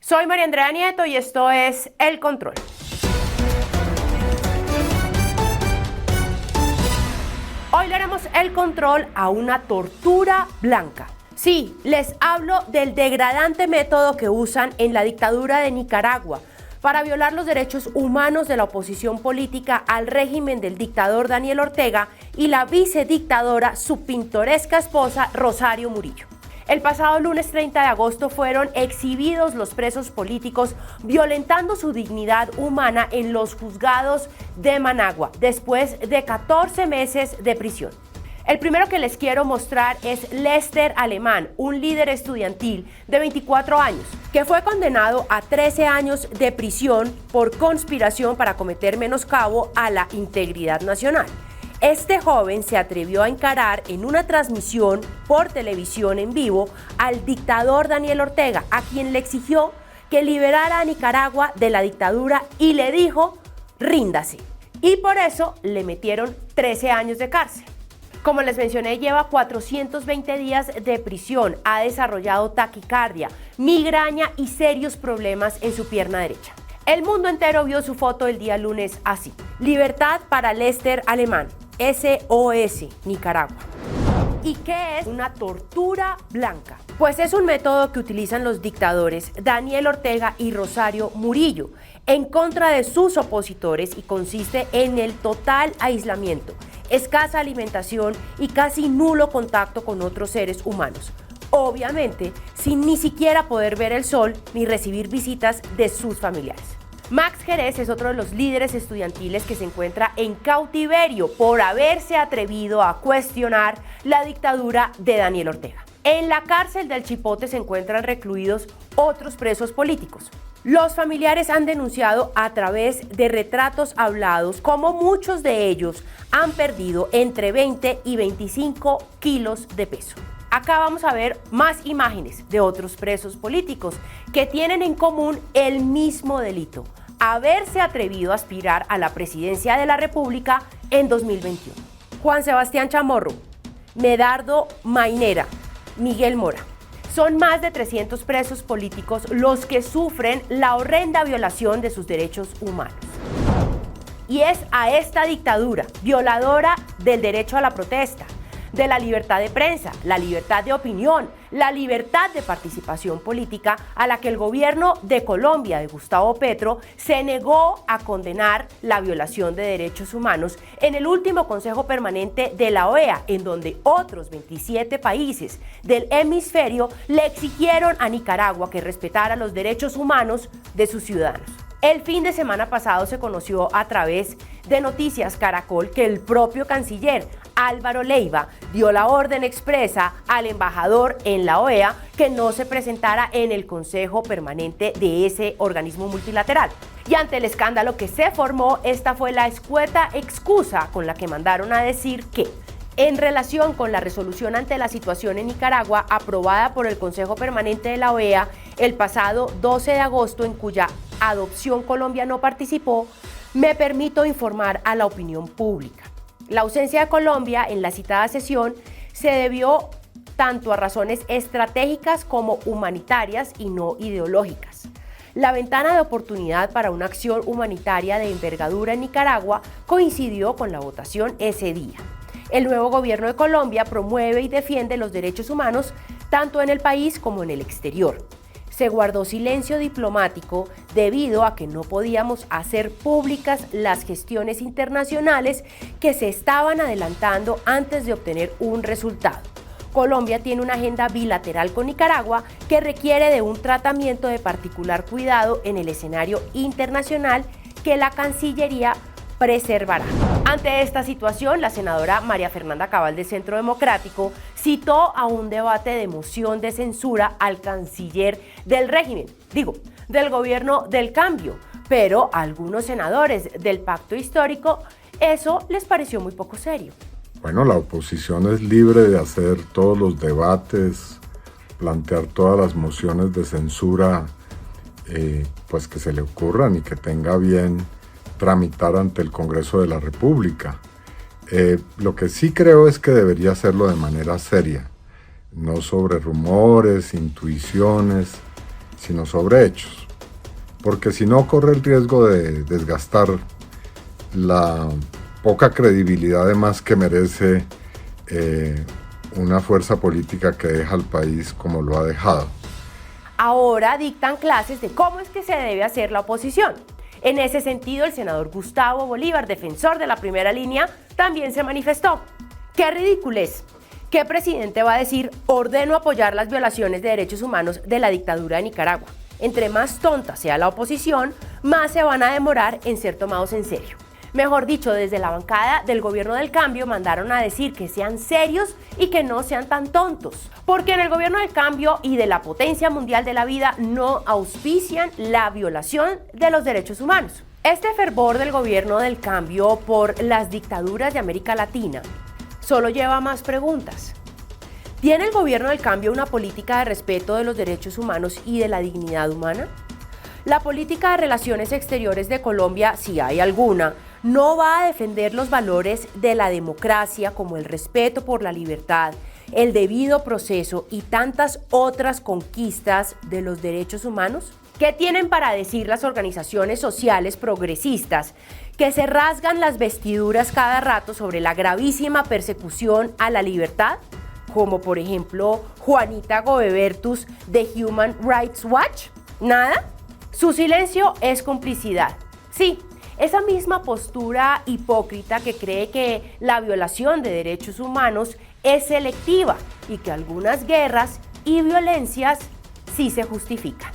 Soy María Andrea Nieto y esto es El Control. Hoy le haremos el control a una tortura blanca. Sí, les hablo del degradante método que usan en la dictadura de Nicaragua para violar los derechos humanos de la oposición política al régimen del dictador Daniel Ortega y la vicedictadora, su pintoresca esposa Rosario Murillo. El pasado lunes 30 de agosto fueron exhibidos los presos políticos violentando su dignidad humana en los juzgados de Managua, después de 14 meses de prisión. El primero que les quiero mostrar es Lester Alemán, un líder estudiantil de 24 años, que fue condenado a 13 años de prisión por conspiración para cometer menoscabo a la integridad nacional. Este joven se atrevió a encarar en una transmisión por televisión en vivo al dictador Daniel Ortega, a quien le exigió que liberara a Nicaragua de la dictadura y le dijo, ríndase. Y por eso le metieron 13 años de cárcel. Como les mencioné, lleva 420 días de prisión, ha desarrollado taquicardia, migraña y serios problemas en su pierna derecha. El mundo entero vio su foto el día lunes así: libertad para Lester Alemán, SOS, Nicaragua. ¿Y qué es una tortura blanca? Pues es un método que utilizan los dictadores Daniel Ortega y Rosario Murillo en contra de sus opositores y consiste en el total aislamiento, escasa alimentación y casi nulo contacto con otros seres humanos. Obviamente, sin ni siquiera poder ver el sol ni recibir visitas de sus familiares. Max Jerez es otro de los líderes estudiantiles que se encuentra en cautiverio por haberse atrevido a cuestionar la dictadura de Daniel Ortega. En la cárcel del Chipote se encuentran recluidos otros presos políticos. Los familiares han denunciado a través de retratos hablados cómo muchos de ellos han perdido entre 20 y 25 kilos de peso. Acá vamos a ver más imágenes de otros presos políticos que tienen en común el mismo delito: haberse atrevido a aspirar a la presidencia de la República en 2021. Juan Sebastián Chamorro, Medardo Mainera, Miguel Mora. Son más de 300 presos políticos los que sufren la horrenda violación de sus derechos humanos. Y es a esta dictadura, violadora del derecho a la protesta, de la libertad de prensa, la libertad de opinión, la libertad de participación política, a la que el gobierno de Colombia de Gustavo Petro se negó a condenar la violación de derechos humanos en el último Consejo Permanente de la OEA, en donde otros 27 países del hemisferio le exigieron a Nicaragua que respetara los derechos humanos de sus ciudadanos. El fin de semana pasado se conoció a través de Noticias Caracol que el propio canciller Álvaro Leiva dio la orden expresa al embajador en la OEA que no se presentara en el Consejo Permanente de ese organismo multilateral. Y ante el escándalo que se formó, esta fue la escueta excusa con la que mandaron a decir que, en relación con la resolución ante la situación en Nicaragua aprobada por el Consejo Permanente de la OEA el pasado 12 de agosto, en cuya adopción Colombia no participó, me permito informar a la opinión pública. La ausencia de Colombia en la citada sesión se debió tanto a razones estratégicas como humanitarias y no ideológicas. La ventana de oportunidad para una acción humanitaria de envergadura en Nicaragua coincidió con la votación ese día. El nuevo gobierno de Colombia promueve y defiende los derechos humanos tanto en el país como en el exterior. Se guardó silencio diplomático debido a que no podíamos hacer públicas las gestiones internacionales que se estaban adelantando antes de obtener un resultado. Colombia tiene una agenda bilateral con Nicaragua que requiere de un tratamiento de particular cuidado en el escenario internacional que la Cancillería preservará. Ante esta situación, la senadora María Fernanda Cabal de Centro Democrático citó a un debate de moción de censura al canciller del régimen, del gobierno del cambio, pero a algunos senadores del pacto histórico eso les pareció muy poco serio. Bueno, la oposición es libre de hacer todos los debates, plantear todas las mociones de censura pues que se le ocurran y que tenga bien tramitar ante el Congreso de la República. Lo que sí creo es que debería hacerlo de manera seria, no sobre rumores, intuiciones sino sobre hechos. Porque si no, corre el riesgo de desgastar la poca credibilidad además que merece una fuerza política que deja al país como lo ha dejado. Ahora dictan clases de cómo es que se debe hacer la oposición. En ese sentido, el senador Gustavo Bolívar, defensor de la primera línea, también se manifestó. ¡Qué ridiculez! ¿Qué presidente va a decir, ordeno apoyar las violaciones de derechos humanos de la dictadura de Nicaragua? Entre más tonta sea la oposición, más se van a demorar en ser tomados en serio. Mejor dicho, desde la bancada del Gobierno del Cambio mandaron a decir que sean serios y que no sean tan tontos, porque en el Gobierno del Cambio y de la potencia mundial de la vida no auspician la violación de los derechos humanos. Este fervor del Gobierno del Cambio por las dictaduras de América Latina solo lleva a más preguntas. ¿Tiene el Gobierno del Cambio una política de respeto de los derechos humanos y de la dignidad humana? La política de relaciones exteriores de Colombia, si hay alguna, no va a defender los valores de la democracia como el respeto por la libertad, el debido proceso y tantas otras conquistas de los derechos humanos. ¿Qué tienen para decir las organizaciones sociales progresistas que se rasgan las vestiduras cada rato sobre la gravísima persecución a la libertad? Como por ejemplo Juanita Gobebertus de Human Rights Watch. ¿Nada? Su silencio es complicidad. Sí, esa misma postura hipócrita que cree que la violación de derechos humanos es selectiva y que algunas guerras y violencias sí se justifican.